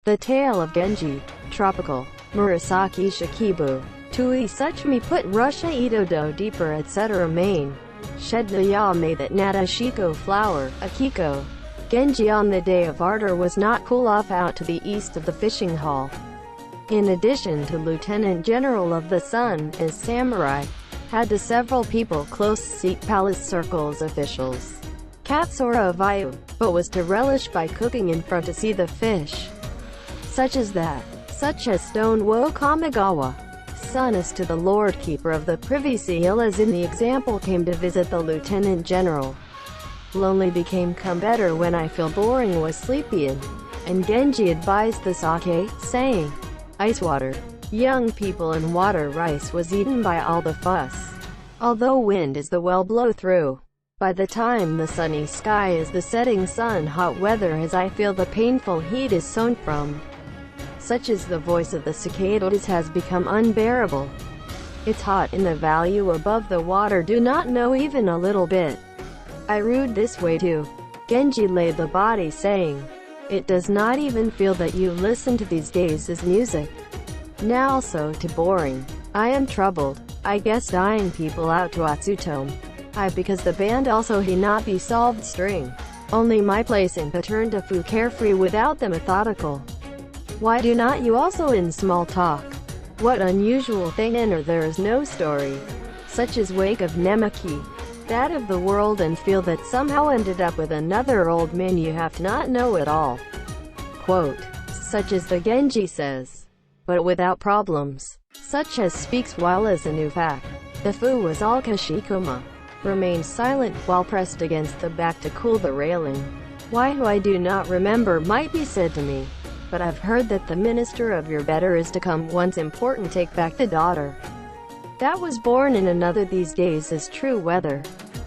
The Tale of Genji. Tropical. Murasaki Shikibu. Tui such me put Russia Itodo deeper etc. main. Shed na yame that Nadashiko flower, Akiko. Genji on the day of ardor was not cool off out to the east of the fishing hall. In addition to Lieutenant General of the Sun, as samurai, had to several people close seat palace circles officials. Katsura Vayu, but was to relish by cooking in front to see the fish. Such as that. Such as Stone Wo Kamigawa. Son is to the Lord Keeper of the Privy Seal as in the example came to visit the Lieutenant General. Lonely became come better when I feel boring was sleepy in. And Genji advised the sake, saying, ice water. Young people and water rice was eaten by all the fuss. Although wind is the well blow through. By the time the sunny sky is the setting sun hot weather as I feel the painful heat is sown from. Such as the voice of the cicadas has become unbearable. It's hot in the value above the water do not know even a little bit. I rude this way too. Genji laid the body saying, it does not even feel that you listen to these days as music. Now so to boring. I am troubled. I guess dying people out to Atsutome. Because the band also he not be solved string. Only my place in pattern to fu carefree without the methodical. Why do not you also in small talk? What unusual thing enter there is no story. Such as wake of Nemaki. That of the world and feel that somehow ended up with another old man you have to not know at all. Quote. Such as the Genji says. But without problems. Such as speaks while as a new fact. The fu was all Kashikoma. Remained silent while pressed against the back to cool the railing. Why who I do not remember might be said to me. But I've heard that the minister of your better is to come once important take back the daughter. That was born in another these days is true weather.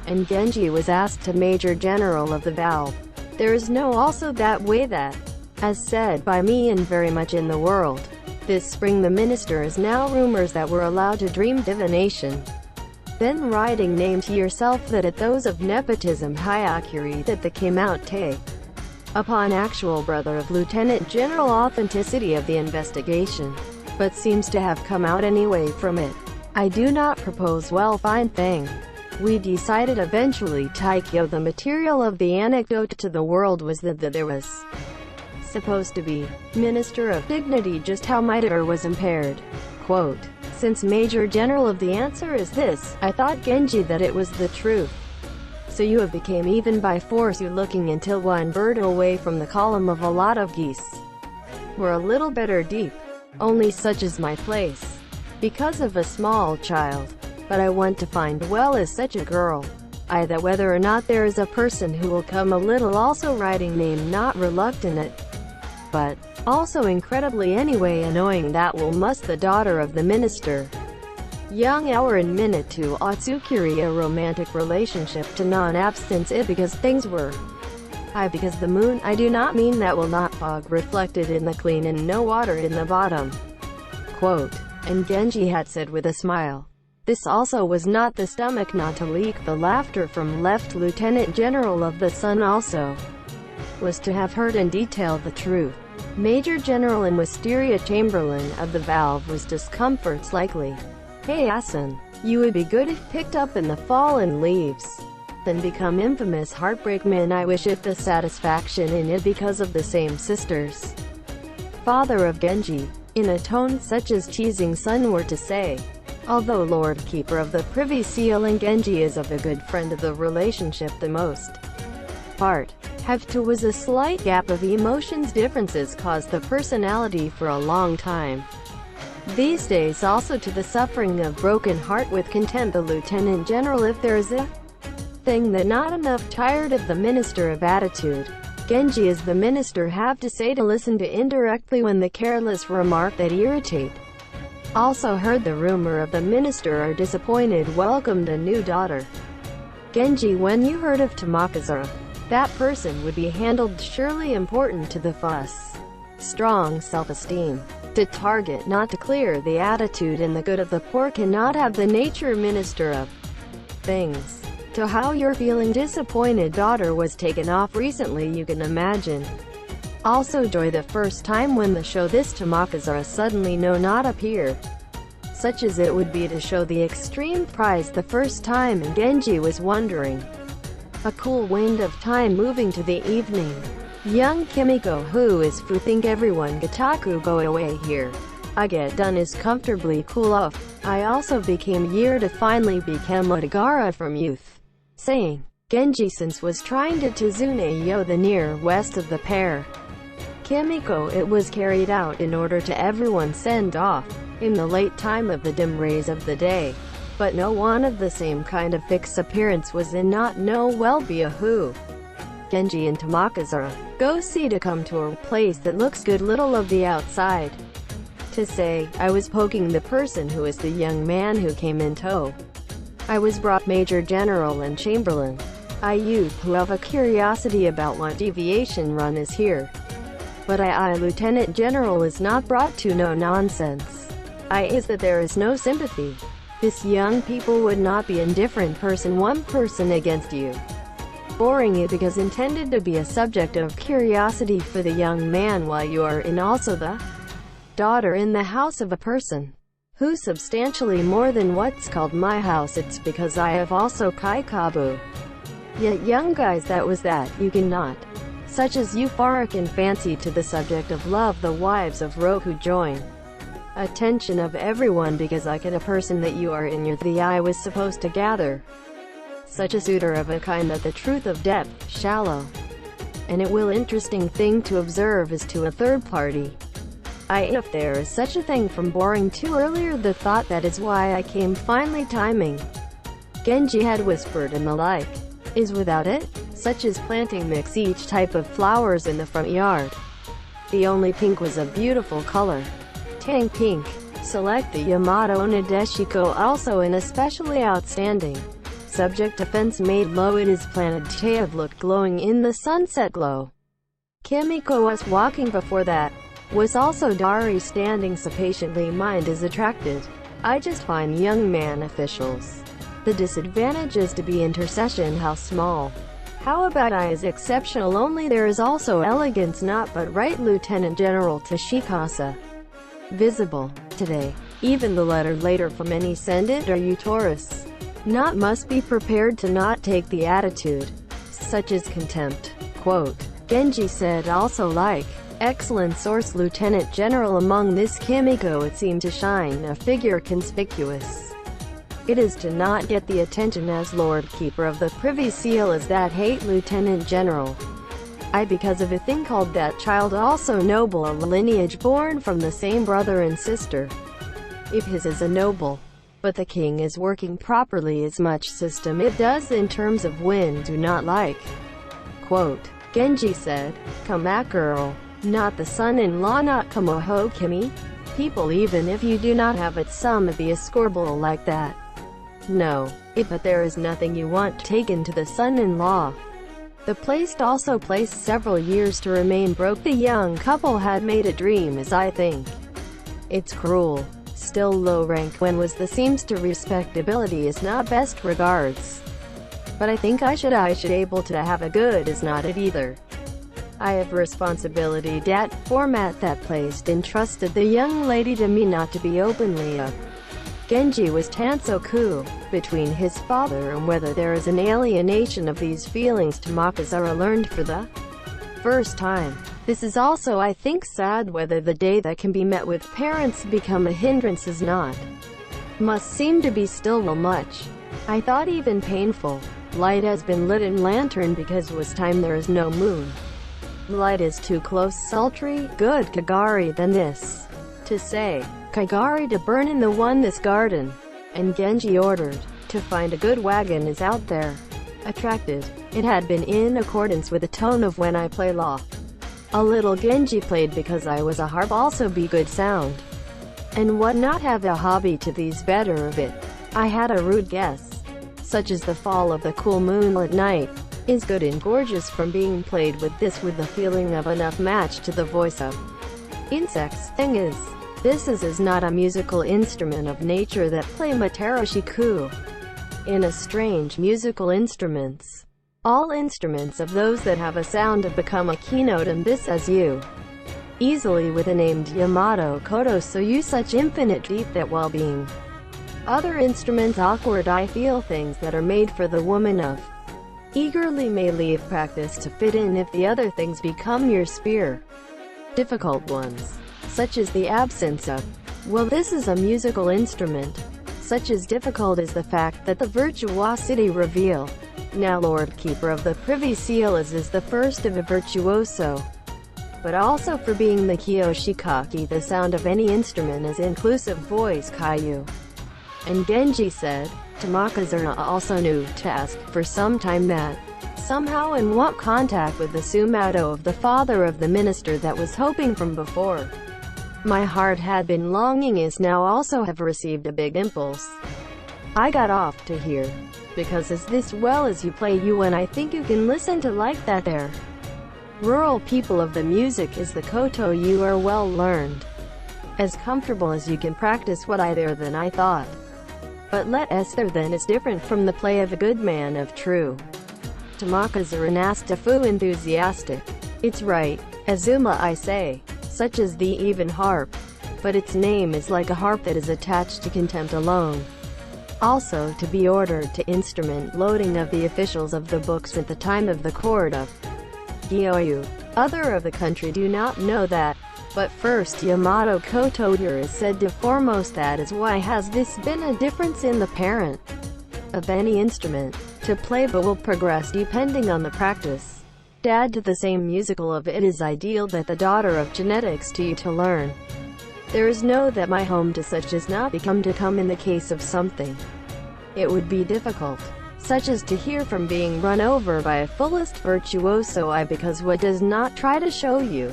And Genji was asked to Major General of the Valve. There is no also that way that, as said by me and very much in the world, this spring the minister is now rumors that we're allowed to dream divination. Then writing name to yourself that at those of nepotism hierarchy that the came out take. Upon actual brother of Lieutenant General authenticity of the investigation. But seems to have come out anyway from it. I do not propose well fine thing. We decided eventually Taikyo the material of the anecdote to the world was that there was supposed to be Minister of Dignity just how might it or was impaired. Quote. Since Major General of the answer is this, I thought Genji that it was the truth. So you have became even by force you looking until one bird away from the column of a lot of geese. We're a little better deep. Only such is my place. Because of a small child. But I want to find well as such a girl. I that whether or not there is a person who will come a little also writing name not reluctant it. But, also incredibly anyway annoying that will must the daughter of the minister. Young hour and minute to Atsukiri a romantic relationship to non-abstinence it because things were. Because the moon I do not mean that will not fog reflected in the clean and no water in the bottom. Quote. And Genji had said with a smile. This also was not the stomach not to leak the laughter from left Lieutenant General of the Sun also. Was to have heard in detail the truth. Major General and Wisteria Chamberlain of the Valve was discomforts likely. Hey Asen, you would be good if picked up in the fallen leaves. Then become infamous heartbreak man I wish it the satisfaction in it because of the same sisters. Father of Genji, in a tone such as teasing son were to say. Although Lord Keeper of the Privy Seal and Genji is of a good friend of the relationship the most part. Have to was a slight gap of emotions differences caused the personality for a long time. These days also to the suffering of broken heart with content the Lieutenant General if there is a thing that not enough tired of the minister of attitude. Genji is the minister have to say to listen to indirectly when the careless remark that irritate. Also heard the rumor of the minister are disappointed welcomed a new daughter. Genji when you heard of Tamakazura. That person would be handled surely important to the fuss. Strong self-esteem. To target not to clear the attitude and the good of the poor cannot have the nature minister of things. To how your feeling disappointed daughter was taken off recently you can imagine. Also joy the first time when the show this to Makazura suddenly no not appear. Such as it would be to show the extreme prize the first time and Genji was wondering. A cool wind of time moving to the evening. Young Kimiko who is fu think everyone Gataku go away here. I get done is comfortably cool off. I also became year to finally become Otagara from youth. Saying. Genji since was trying to Tizune yo the near west of the pair. Kimiko it was carried out in order to everyone send off, in the late time of the dim rays of the day. But no one of the same kind of fixed appearance was in not know well be a who. Genji and Tamakazura go see to come to a place that looks good little of the outside. To say, I was poking the person who is the young man who came in tow. I was brought Major General and Chamberlain. I youth who have a curiosity about what deviation run is here. But I Lieutenant General is not brought to no nonsense. I is that there is no sympathy. This young people would not be indifferent person one person against you. Boring it because intended to be a subject of curiosity for the young man while you are in also the daughter in the house of a person who substantially more than what's called my house it's because I have also kai kabu. Yet young guys that was that, you cannot. Such as euphoric and fancy to the subject of love the wives of Roku join. Attention of everyone because I get a person that you are in your the eye was supposed to gather. Such a suitor of a kind that the truth of depth, shallow. And it will interesting thing to observe is to a third party. If there is such a thing from boring too earlier the thought that is why I came finally timing. Genji had whispered and the like. Is without it, such as planting mix each type of flowers in the front yard. The only pink was a beautiful color. Tang pink. Select the Yamato Nadeshiko also an especially outstanding. Subject to fence made low it is planted to have looked glowing in the sunset glow. Kimiko was walking before that. Was also Dari standing so patiently mind is attracted. I just find young man officials. The disadvantage is to be intercession how small. How about I is exceptional only there is also elegance not but right Lieutenant General Tashikasa. Visible. Today. Even the letter later from any send it are you tourists. Not must be prepared to not take the attitude. Such as contempt. Quote. Genji said also like. Excellent source Lieutenant General among this Kimiko it seemed to shine a figure conspicuous. It is to not get the attention as Lord Keeper of the Privy Seal as that hate Lieutenant General. I because of a thing called that child also noble a lineage born from the same brother and sister. If his is a noble. But the king is working properly as much system it does in terms of win do not like. Quote. Genji said, come back girl. Not the son-in-law not Kamoho Kimi. People even if you do not have it some be a scorable like that. No, but there is nothing you want taken to the son-in-law. The placed also placed several years to remain broke the young couple had made a dream as I think. It's cruel. Still low rank when was the seems to respectability is not best regards. But I think I should able to have a good is not it either. I have responsibility dat format that placed entrusted the young lady to me not to be openly up. Genji was Tansoku, between his father and whether there is an alienation of these feelings to Makazura learned for the first time. This is also I think sad whether the day that can be met with parents become a hindrance is not. Must seem to be still much. I thought even painful. Light has been lit in lantern because was time there is no moon. Light is too close sultry, good Kagari than this. To say, Kagari to burn in the one this garden. And Genji ordered, to find a good wagon is out there. Attracted, it had been in accordance with the tone of when I play law. A little Genji played because I was a harp also be good sound. And what not have a hobby to these better of it. I had a rude guess. Such as the fall of the cool moonlit night. Is good and gorgeous from being played with this with the feeling of enough match to the voice of insects. Thing is, this is not a musical instrument of nature that play Mataroshiku in a strange musical instruments. All instruments of those that have a sound have become a keynote, and this as you easily with the named Yamato Koto, so you such infinite deep that well-being. Other instruments awkward, I feel things that are made for the woman of eagerly may leave practice to fit in if the other things become your sphere. Difficult ones, such as the absence of, well, this is a musical instrument. Such as difficult is the fact that the virtuosity reveal. Now Lord Keeper of the Privy Seal is the first of a virtuoso, but also for being the Kyoshikaki, the sound of any instrument is inclusive voice Kaiju. And Genji said, Tamakazura also knew to ask for some time that, somehow in what contact with the Sumato of the father of the minister that was hoping from before. My heart had been longing is now also have received a big impulse. I got off to hear, because as this well as you play you and I think you can listen to like that there. Rural people of the music is the koto you are well learned. As comfortable as you can practice what I there than I thought. But let us there then is different from the play of a good man of true. Tamakazura asked a fu enthusiastic. It's right, Azuma I say, such as the even harp. But its name is like a harp that is attached to contempt alone. Also to be ordered to instrument loading of the officials of the books at the time of the court of Gyoyu. Other of the country do not know that. But first Yamato Kotoder is said to foremost, that is why has this been a difference in the parent of any instrument to play, but will progress depending on the practice. To add to the same musical of it is ideal that the daughter of genetics to you to learn. There is no that my home to such as not become to come in the case of something. It would be difficult, such as to hear from being run over by a fullest virtuoso I because what does not try to show you.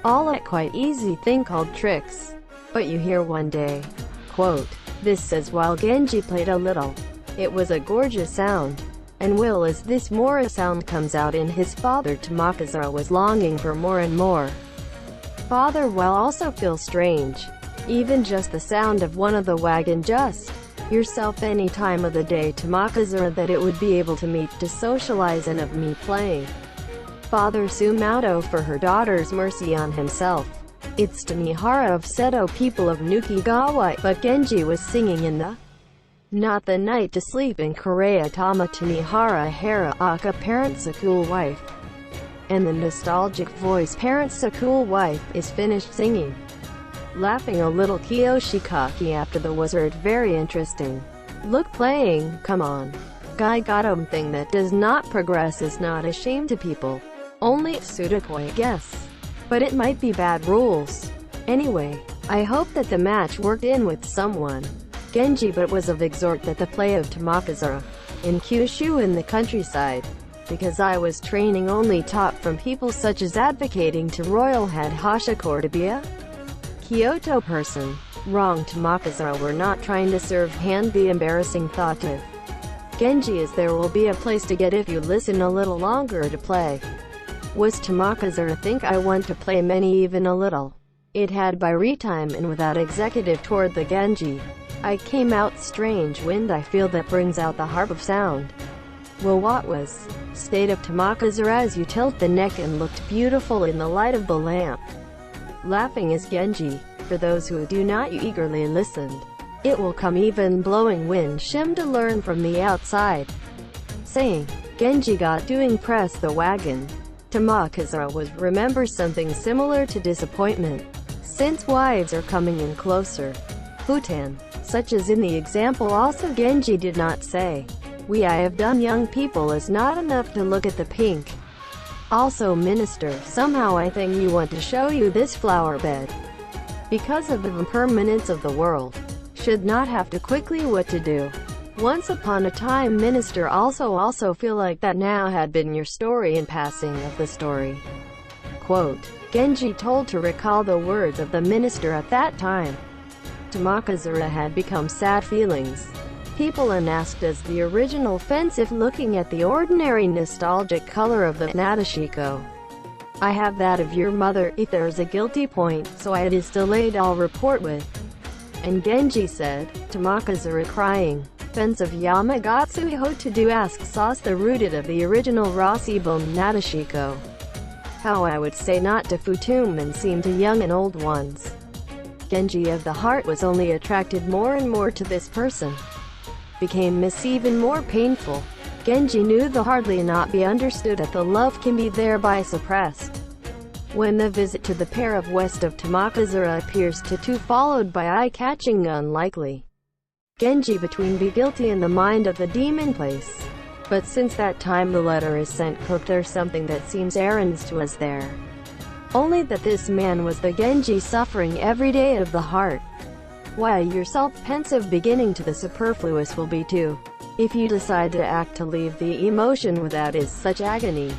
All that quite easy thing called tricks. But you hear one day, quote, this says while Genji played a little. It was a gorgeous sound. And will as this more a sound comes out in his father Tamakazura was longing for more and more. Father will also feel strange. Even just the sound of one of the wagon just yourself any time of the day Tamakazura that it would be able to meet to socialize and of me playing. Father Sumato for her daughter's mercy on himself. It's to Mihara of Seto people of Nukigawa, but Genji was singing in the not the night to sleep in Korea Tama to Mihara Hara Aka parent's a cool wife. And the nostalgic voice parent's a cool wife is finished singing. Laughing a little Kyoshikaki after the wizard very interesting. Look playing, come on. Guy got thing that does not progress is not a shame to people. Only Sudakoi guess. But it might be bad rules. Anyway, I hope that the match worked in with someone. Genji but was of exhort that the play of Tamakazura in Kyushu in the countryside. Because I was training only taught from people such as advocating to royal head Hashikor to be a Kyoto person. Wrong Tamakazura were not trying to serve hand the embarrassing thought of Genji is there will be a place to get if you listen a little longer to play. Was Tamakazura think I want to play many even a little. It had by retime and without executive toward the Genji. I came out strange wind I feel that brings out the harp of sound. Well what was state of Tamakazura as you tilt the neck and looked beautiful in the light of the lamp. Laughing is Genji, for those who do not you eagerly listened. It will come even blowing wind shim to learn from the outside. Saying, Genji got doing press the wagon. Tamakazura was remember something similar to disappointment. Since wives are coming in closer. Hutan, such as in the example also Genji did not say. I have done young people is not enough to look at the pink. Also minister, somehow I think you want to show you this flower bed. Because of the impermanence of the world. Should not have to quickly what to do. Once upon a time minister also feel like that now had been your story in passing of the story. Quote, Genji told to recall the words of the minister at that time. Tamakazura had become sad feelings. People and asked as the original fence if looking at the ordinary nostalgic color of the Nadeshiko. I have that of your mother, if there's a guilty point, so it is delayed I'll report with. And Genji said, Tamakazura crying, expense of Yamagatsuho to do ask sauce the rooted of the original Rasibon Nadeshiko. How I would say not to futum and seem to young and old ones. Genji of the heart was only attracted more and more to this person. Became miss even more painful. Genji knew the hardly not be understood that the love can be thereby suppressed. When the visit to the pair of west of Tamakazura appears to followed by eye-catching unlikely. Genji between be guilty in the mind of the demon place. But since that time the letter is sent cooked there's something that seems errands to us there. Only that this man was the Genji suffering every day of the heart. Why yourself pensive beginning to the superfluous will be too. If you decide to act to leave the emotion without is such agony.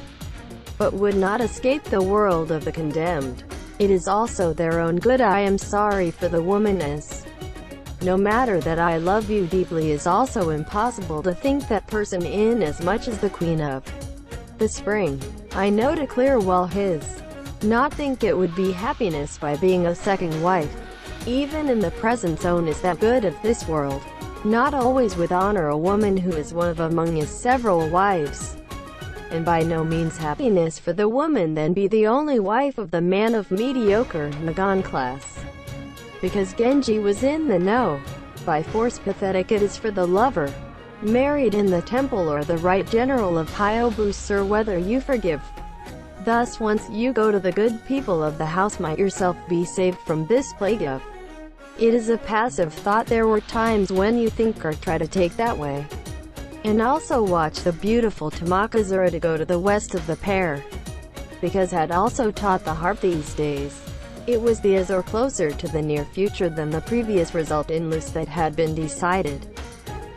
But would not escape the world of the condemned. It is also their own good I am sorry for the woman as. No matter that I love you deeply is also impossible to think that person in as much as the queen of the spring. I know to clear well his. Not think it would be happiness by being a second wife. Even in the present zone is that good of this world. Not always with honor a woman who is one of among his several wives. And by no means happiness for the woman then be the only wife of the man of mediocre Nagon class. Because Genji was in the know. By force pathetic it is for the lover. Married in the temple or the right general of Hyobu sir whether you forgive. Thus once you go to the good people of the house might yourself be saved from this plague of. It is a passive thought there were times when you think or try to take that way. And also watch the beautiful Tamakazura to go to the west of the pair. Because had also taught the harp these days. It was the as or closer to the near future than the previous result in loose that had been decided.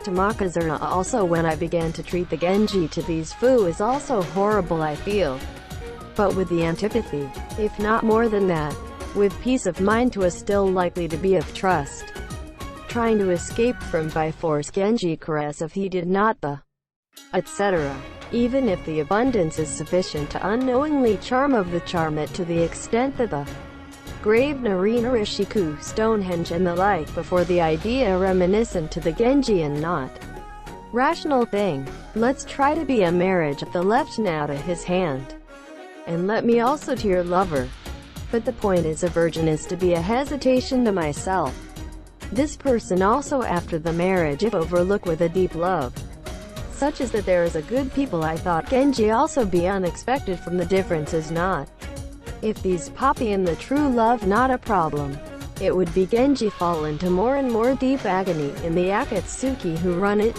Tamakazura also when I began to treat the Genji to these fu is also horrible I feel. But with the antipathy, if not more than that, with peace of mind to a still likely to be of trust. Trying to escape from by force Genji caress if he did not the etc. Even if the abundance is sufficient to unknowingly charm of the charm it to the extent that the grave Narina Rishiku, Stonehenge and the like before the idea reminiscent to the Genji and not rational thing. Let's try to be a marriage of the left now to his hand. And let me also to your lover. But the point is a virgin is to be a hesitation to myself. This person also after the marriage if overlook with a deep love. Such as that there is a good people I thought Genji also be unexpected from the difference is not. If these poppy in the true love not a problem. It would be Genji fall into more and more deep agony in the Akatsuki who run it.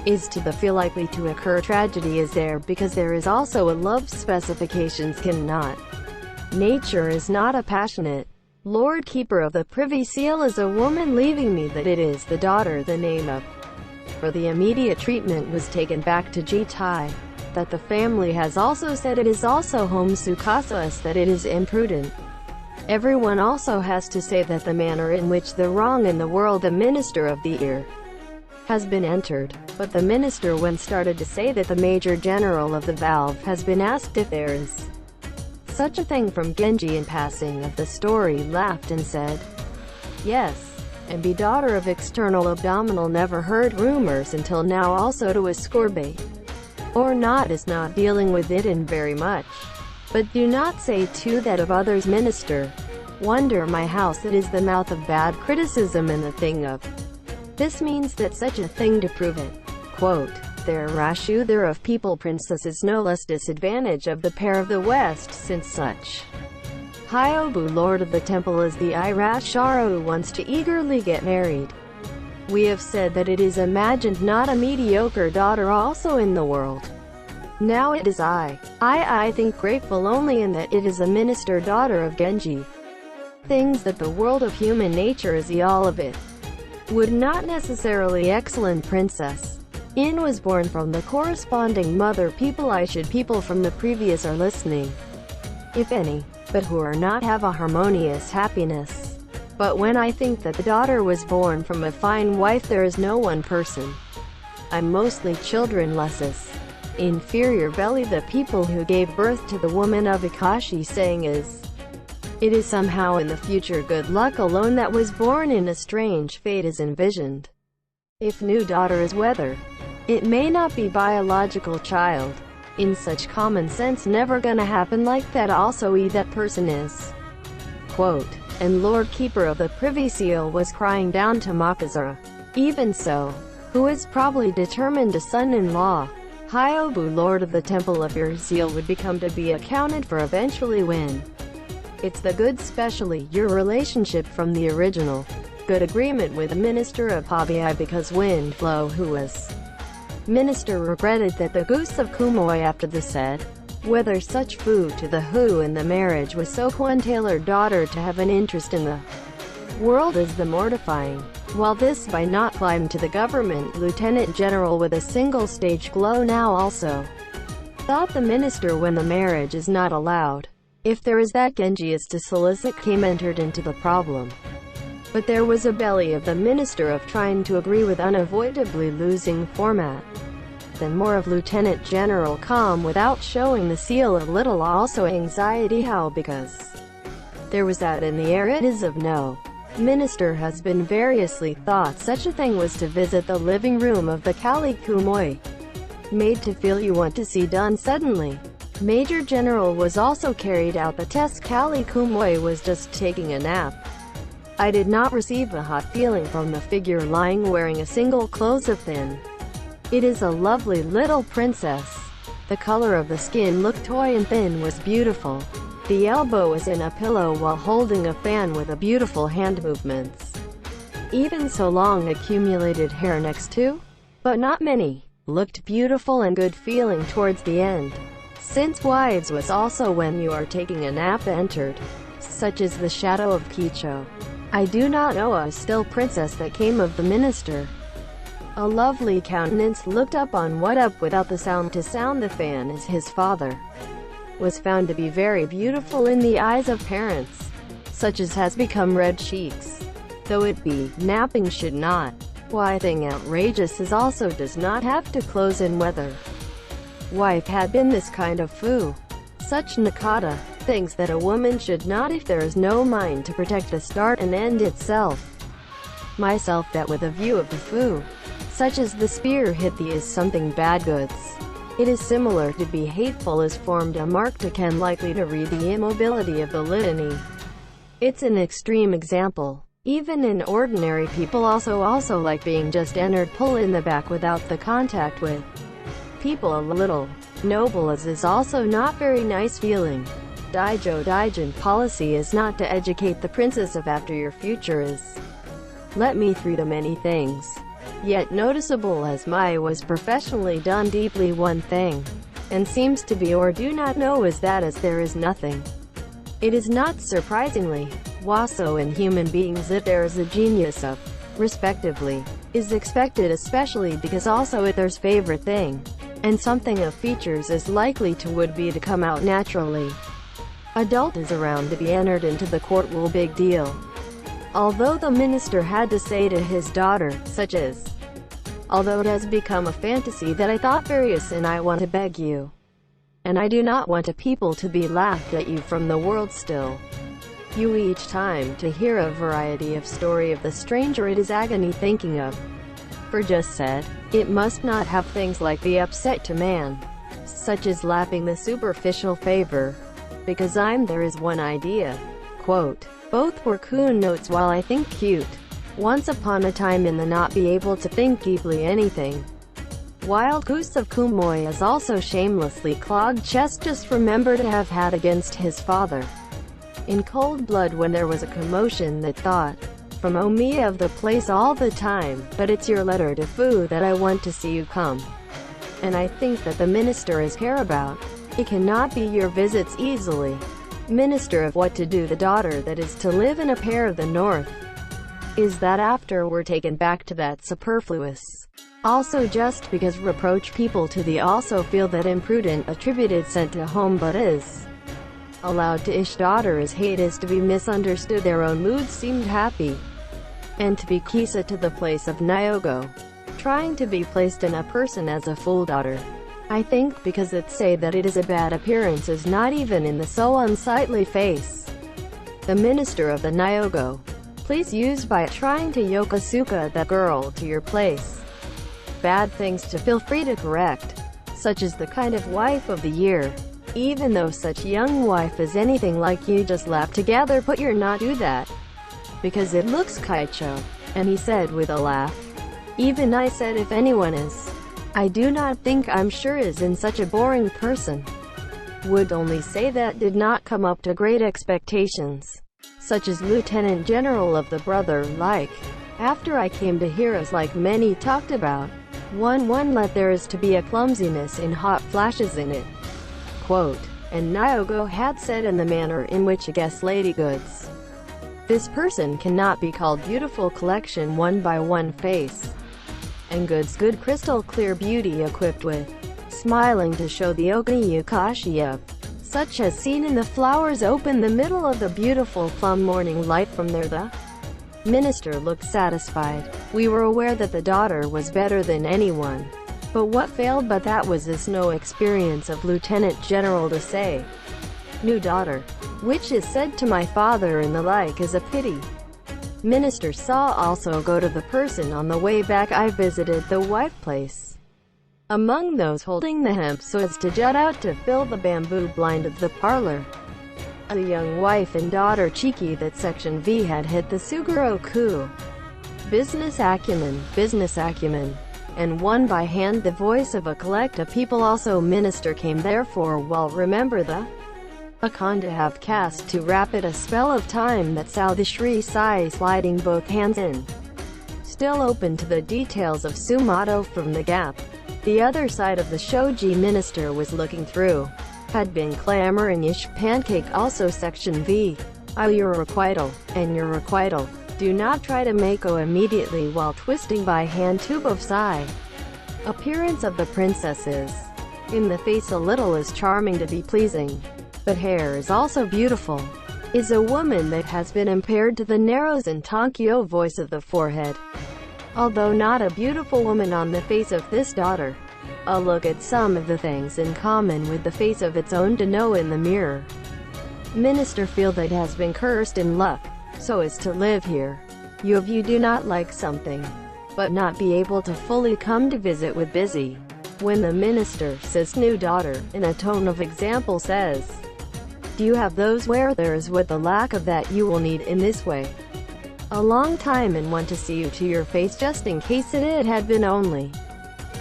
Is to the feel likely to occur tragedy is there because there is also a love specifications cannot. Nature is not a passionate. Lord Keeper of the Privy Seal is a woman leaving me that it is the daughter the name of. For the immediate treatment was taken back to Jitai. That the family has also said it is also home Sukasa that it is imprudent. Everyone also has to say that the manner in which the wrong in the world the minister of the ear has been entered. But the minister when started to say that the major general of the valve has been asked if there is such a thing from Genji in passing of the story laughed and said, yes, and be daughter of external abdominal never heard rumors until now also to a scorbe. Or not is not dealing with it in very much. But do not say too that of others minister. Wonder my house it is the mouth of bad criticism and the thing of. This means that such a thing to prove it. Quote, there Rashu there of people princess is no less disadvantage of the pair of the west since such. Hyobu lord of the temple is the Irashara who wants to eagerly get married. We have said that it is imagined not a mediocre daughter also in the world. Now it is I think grateful only in that it is a minister daughter of Genji. Things that the world of human nature is all of it. Would not necessarily excellent princess. In was born from the corresponding mother people I should people from the previous are listening. If any, but who are not have a harmonious happiness. But when I think that the daughter was born from a fine wife there is no one person. I'm mostly childrenlesses. Inferior belly the people who gave birth to the woman of Ikashi saying is. It is somehow in the future good luck alone that was born in a strange fate is envisioned. If new daughter is whether it may not be biological child. In such common sense never gonna happen like that also that person is. Quote, and Lord Keeper of the Privy Seal was crying down to Makazura. Even so, who is probably determined a son-in-law, Hyobu Lord of the Temple of your Seal would become to be accounted for eventually when it's the good specially your relationship from the original good agreement with the Minister of Hobby because Windflow who was Minister regretted that the goose of Kumoy after the said, whether such food to the who in the marriage was so one tailored daughter to have an interest in the world is the mortifying, while this by not climb to the government lieutenant general with a single stage glow now also thought the minister when the marriage is not allowed. If there is that Genji is to solicit came entered into the problem. But there was a belly of the minister of trying to agree with unavoidably losing format. Then more of Lieutenant General calm without showing the seal a little also anxiety how because there was that in the air it is of no minister has been variously thought such a thing was to visit the living room of the Kali Kumoy. Made to feel you want to see done suddenly. Major General was also carried out the test Kali Kumoy was just taking a nap. I did not receive a hot feeling from the figure lying wearing a single clothes of thin. It is a lovely little princess. The color of the skin looked toy and thin was beautiful. The elbow was in a pillow while holding a fan with a beautiful hand movements. Even so long accumulated hair next to, but not many, looked beautiful and good feeling towards the end. Since wives was also when you are taking a nap entered, such as the shadow of Kicho. I do not know a still princess that came of the minister. A lovely countenance looked up on what up without the sound to sound the fan as his father was found to be very beautiful in the eyes of parents, such as has become red cheeks. Though it be, napping should not. Why thing outrageous is also does not have to close in weather. Wife had been this kind of foo. Such Nakata, things that a woman should not if there is no mind to protect the start and end itself. Myself that with a view of the foo, such as the spear hit thee is something bad goods. It is similar to be hateful is formed a mark to can likely to read the immobility of the litany. It's an extreme example. Even in ordinary people also like being just entered pull in the back without the contact with people a little. Noble as is also not very nice feeling. Daijin policy is not to educate the princess of after your future is. Let me through to many things. Yet noticeable as my was professionally done deeply one thing, and seems to be or do not know is that as there is nothing. It is not surprisingly, Waso in human beings that there is a genius of, respectively, is expected especially because also it there's favorite thing, and something of features is likely to would be to come out naturally. Adult is around to be entered into the court rule big deal. Although the minister had to say to his daughter, such as, although it has become a fantasy that I thought various and I want to beg you. And I do not want a people to be laughed at you from the world still. You each time to hear a variety of story of the stranger it is agony thinking of. For just said, it must not have things like the upset to man, such as lapping the superficial favor. Because there is one idea. Quote, both were coon notes while I think cute. Once upon a time in the not be able to think deeply anything. Wild goose of Kumoy is also shamelessly clogged chest just remember to have had against his father. In cold blood when there was a commotion that thought, from Omiya of the place all the time, but it's your letter to Fu that I want to see you come. And I think that the minister is care about. It cannot be your visits easily. Minister of what to do the daughter that is to live in a pair of the north. Is that after we're taken back to that superfluous. Also just because reproach people to the also feel that imprudent attributed sent to home but is allowed to ish daughter is hate is to be misunderstood their own moods seemed happy. And to be Kisa to the place of Nyogo. Trying to be placed in a person as a fool daughter. I think because it say that it is a bad appearance is not even in the so unsightly face. The minister of the Nyogo Please use by trying to yokosuka that girl to your place. Bad things to feel free to correct, such as the kind of wife of the year. Even though such young wife is anything like you, just laugh together, put your not do that, because it looks kaicho. And he said with a laugh. Even I said, if anyone is, I do not think, I'm sure is in such a boring person. Would only say that did not come up to great expectations, such as Lieutenant General of the brother, like. After I came to hear us like many talked about. One let there is to be a clumsiness in hot flashes in it. Quote, and Nyogo had said in the manner in which a guest lady goods. This person cannot be called beautiful collection one by one face. And goods good crystal clear beauty equipped with smiling to show the ogni yukashi of, such as seen in the flowers open the middle of the beautiful plum morning light. From there the minister looked satisfied. We were aware that the daughter was better than anyone. But what failed but that was this no experience of Lieutenant General to say. New daughter, which is said to my father and the like is a pity. Minister saw also go to the person on the way back. I visited the wife place. Among those holding the hemp so as to jut out to fill the bamboo blind of the parlor. A young wife and daughter cheeky that section V had hit the Suguro-ku. Business acumen. And one by hand the voice of a collect of people also. Minister came therefore well remember the Akon to have cast too rapid a spell of time that saw the Shri Sai sliding both hands in. Still open to the details of Sumato from the gap. The other side of the shoji minister was looking through. Had been clamoring ish pancake also section V. Your requital, and your requital. Do not try to make o immediately while twisting by hand tube of Sai. Appearance of the princesses. In the face a little is charming to be pleasing. But hair is also beautiful. Is a woman that has been impaired to the narrows and tonkyo voice of the forehead. Although not a beautiful woman on the face of this daughter. A look at some of the things in common with the face of its own to know in the mirror. Minister feel that has been cursed in luck, so as to live here. You do not like something, but not be able to fully come to visit with busy. When the minister says new daughter, in a tone of example says, do you have those where there is with the lack of that you will need in this way? A long time and want to see you to your face just in case it had been only.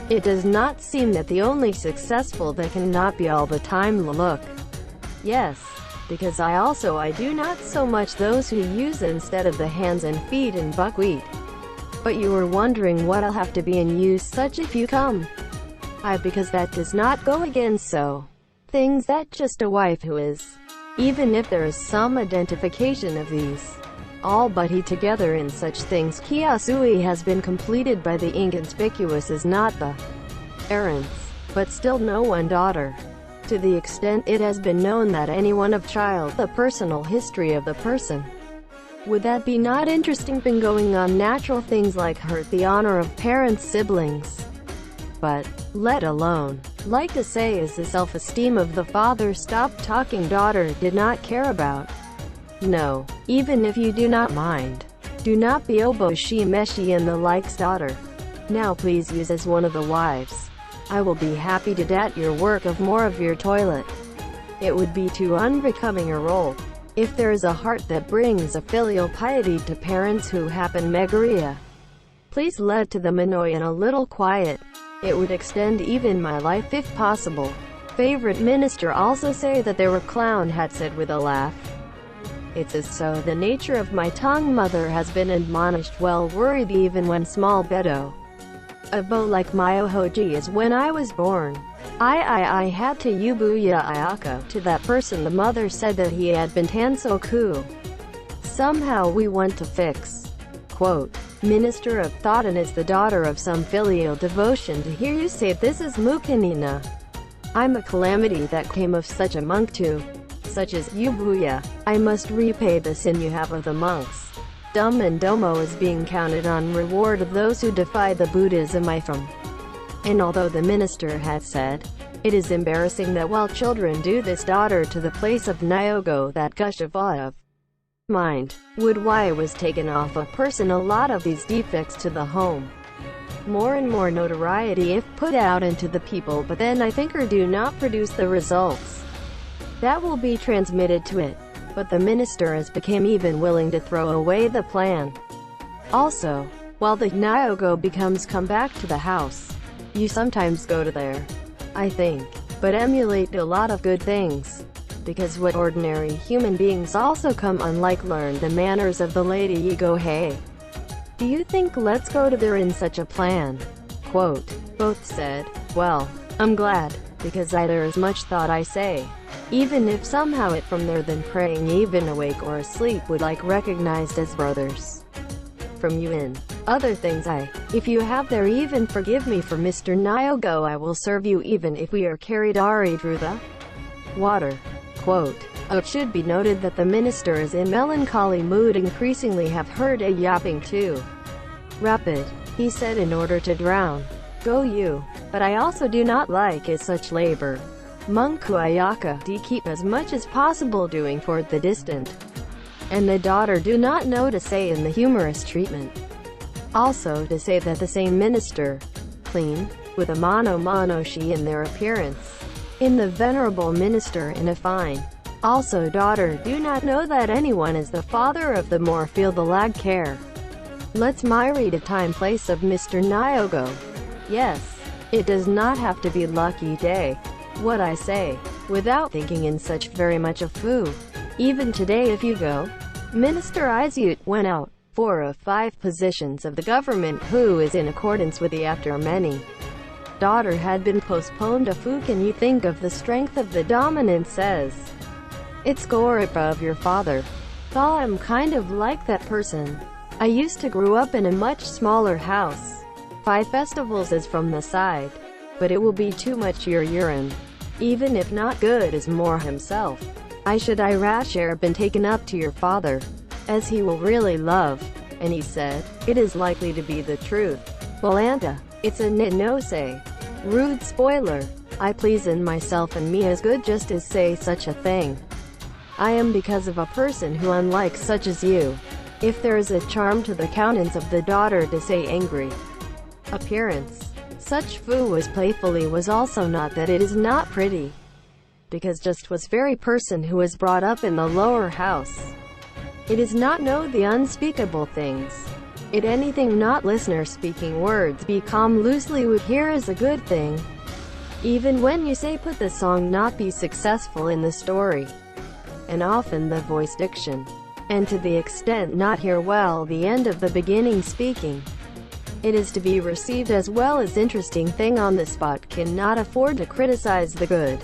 It does not seem that the only successful that cannot be all the time look. Yes, because I do not so much those who use instead of the hands and feet in buckwheat. But you were wondering what I'll have to be and use such if you come. Because that does not go again so. Things that just a wife who is. Even if there is some identification of these. All but he together in such things Kiyasui has been completed by the inconspicuous is not the errands, but still no one daughter. To the extent it has been known that anyone of child the personal history of the person. Would that be not interesting been going on natural things like hurt the honor of parents siblings. But, let alone, like to say is the self-esteem of the father stop talking daughter did not care about. No, even if you do not mind. Do not be oboshi meshi and the likes daughter. Now please use as one of the wives. I will be happy to dat your work of more of your toilet. It would be too unbecoming a role. If there is a heart that brings a filial piety to parents who happen megaria. Please let to them annoy and a little quiet. It would extend even my life if possible. Favorite minister also say that there were clown had said with a laugh. It's as so the nature of my tongue mother has been admonished well worried even when small bedo. A bow like Myohoji is when I was born. I had to Yubuya Ayaka. To that person the mother said that he had been Tansoku. Somehow we want to fix. Quote, Minister of Thought and is the daughter of some filial devotion to hear you say this is Mukanina. I'm a calamity that came of such a monk too. Such as Yubuya. I must repay the sin you have of the monks. Dumb and domo is being counted on reward of those who defy the Buddhism I from. And although the minister had said, it is embarrassing that while children do this daughter to the place of Nyogo that gush of awe of mind. Would why was taken off a person a lot of these defects to the home. More and more notoriety if put out into the people, but then I think or do not produce the results that will be transmitted to it. But the minister has become even willing to throw away the plan. Also, while the Nyogo becomes come back to the house, you sometimes go to there, I think, but emulate a lot of good things. Because what ordinary human beings also come unlike learn the manners of the lady you go hey. Do you think let's go to there in such a plan? Quote, both said, well, I'm glad, because there is much thought I say. Even if somehow it from there than praying even awake or asleep would like recognized as brothers. From you in other things if you have there even forgive me for Mr. Nyogo I will serve you even if we are carried Ari through the water. Quote, it should be noted that the minister is in melancholy mood increasingly have heard a yapping too rapid, he said in order to drown. Go you. But I also do not like is such labor. Munku ayaka de keep as much as possible doing for the distant. And the daughter do not know to say in the humorous treatment. Also to say that the same minister, clean, with a mono she in their appearance. In the venerable minister in a fine. Also daughter do not know that anyone is the father of the more feel the lag care. Let's my read a time place of Mr. Nyogo. Yes, it does not have to be lucky day. What I say, without thinking in such very much of foo. Even today if you go, Minister Izut went out, 4 of 5 positions of the government who is in accordance with the after many. Daughter had been postponed a foo can you think of the strength of the dominant says. It's Goripa of your father. Thought I'm kind of like that person. I used to grew up in a much smaller house. 5 festivals is from the side. But it will be too much your urine. Even if not good is more himself. I should I rash air been taken up to your father, as he will really love. And he said, it is likely to be the truth. Well Anta, it's a no say. Rude spoiler. I please in myself and me as good just as say such a thing. I am because of a person who unlike such as you. If there is a charm to the countenance of the daughter to say angry appearance. Such foo was playfully was also not that it is not pretty. Because just was very person who was brought up in the lower house. It is not know the unspeakable things. It anything not listener speaking words be calm loosely would hear is a good thing. Even when you say put the song not be successful in the story. And often the voice diction. And to the extent not hear well the end of the beginning speaking. It is to be received as well as interesting thing on the spot cannot afford to criticize the good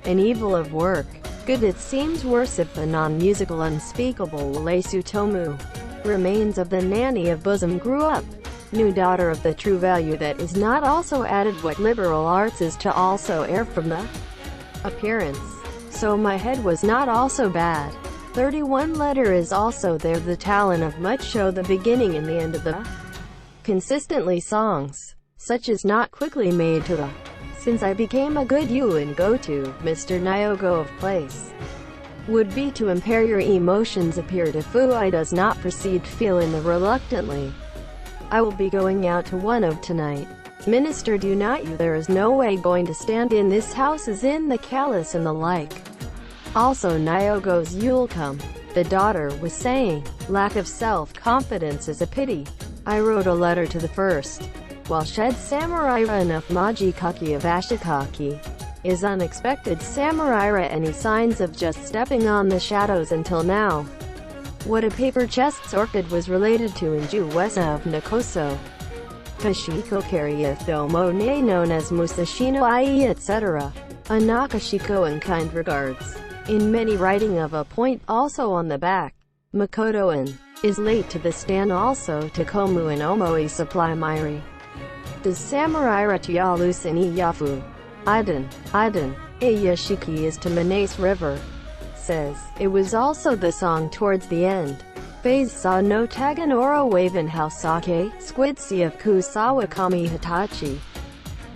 and evil of work. Good it seems worse if the non-musical unspeakable Lesutomu remains of the nanny of bosom grew up. New daughter of the true value that is not also added what liberal arts is to also err from the appearance. So my head was not also bad. 31 letter is also there the talent of much show the beginning and the end of the consistently songs, such as not quickly made to the since I became a good you and go to Mr. Nyogo of place would be to impair your emotions appear to foo I does not proceed feel in the reluctantly. I will be going out to one of tonight. Minister do not you there is no way going to stand in this house as in the callous and the like. Also Nyogo's you'll come. The daughter was saying, lack of self-confidence is a pity. I wrote a letter to the first. While shed samurai enough Majikaki of Ashikaki is unexpected samurai any signs of just stepping on the shadows until now. What a paper chest's orchid was related to in Juwesa of Nakoso. Kashiko Karya Domo ne known as Musashino ie etc. A Nakashiko and kind regards. In many writing of a point also on the back. Makoto-in is late to the stand also to Komu and Omoi supply Mairi. Does samurai Ratialus and Iyafu? Iden, Ayashiki is to Manase River. Says, it was also the song towards the end. Phase saw no Taganoro Waven House Sake, Squidsi of Kusawa Kami Hitachi.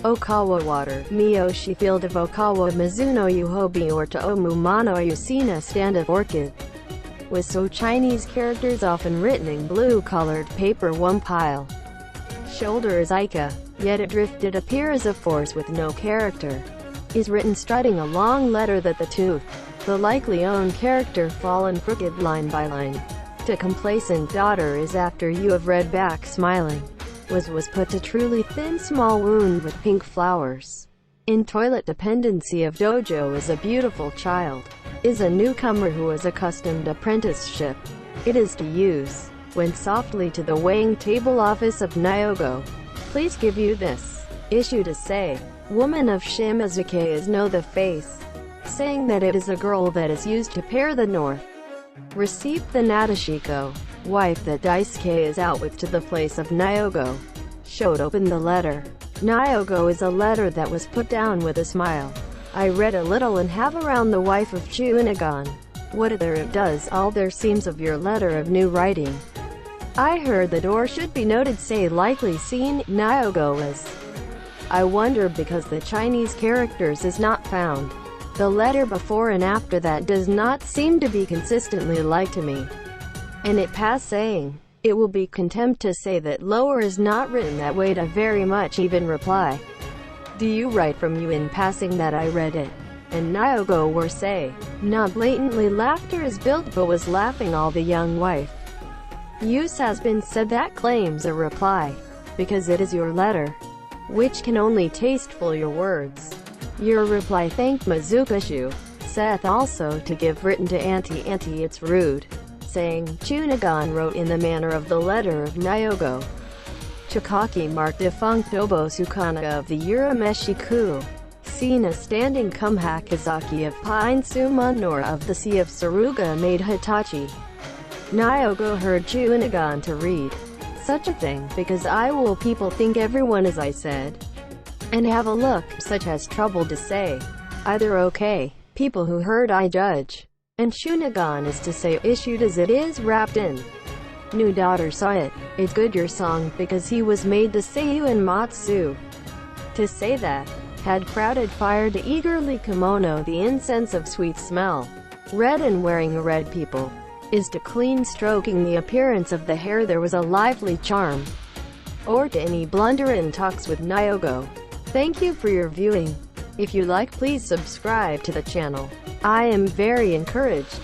Okawa Water, Miyoshi Field of Okawa Mizuno Yuhobi or to Omu Mano Yusina Stand of Orchid. was so Chinese characters often written in blue-colored paper one pile. Shoulder is Ika, yet adrift it appears a force with no character. Is written strutting a long letter that the tooth, the likely own character fallen crooked line by line. To complacent daughter is after you have read back smiling. Was put to truly thin small wound with pink flowers. In toilet dependency of dojo is a beautiful child. Is a newcomer who is accustomed apprenticeship. It is to use. Went softly to the weighing table office of Nyogo. Please give you this. Issue to say. Woman of Shimizuke is know the face. Saying that it is a girl that is used to pair the north. Received the Nadeshiko. Wife that Daisuke is out with to the place of Nyogo. Showed open the letter. Nyogo is a letter that was put down with a smile. I read a little and have around the wife of Chunagon. Whatever it does, all there seems of your letter of new writing. I heard the door should be noted say likely seen, Nyogo is. I wonder because the Chinese characters is not found. The letter before and after that does not seem to be consistently like to me. And it pass saying, it will be contempt to say that lower is not written that way to very much even reply. Do you write from you in passing that I read it? And Nyogo were say, not blatantly laughter is built but was laughing all the young wife. Use has been said that claims a reply, because it is your letter, which can only tasteful your words. Your reply thanked Mizukashu, saith also to give written to Auntie it's rude, saying, Chunagon wrote in the manner of the letter of Nyogo. Chikaki marked defunct Obo Sukana of the Urameshiku. Sina standing come Hakizaki of Pine Sumunora of the Sea of Saruga made Hitachi. Nyogo heard Chunagon to read such a thing, because I will people think everyone as I said. And have a look, such has trouble to say. Either okay, people who heard I judge. And Chunagon is to say issued as it is wrapped in. New daughter saw it, it's good your song, because he was made the Seiyu and Matsu. To say that, had crowded fire to eagerly kimono the incense of sweet smell. Red and wearing a red people. Is to clean stroking the appearance of the hair there was a lively charm. Or to any blunder in talks with Nyogo. Thank you for your viewing. If you like please subscribe to the channel. I am very encouraged.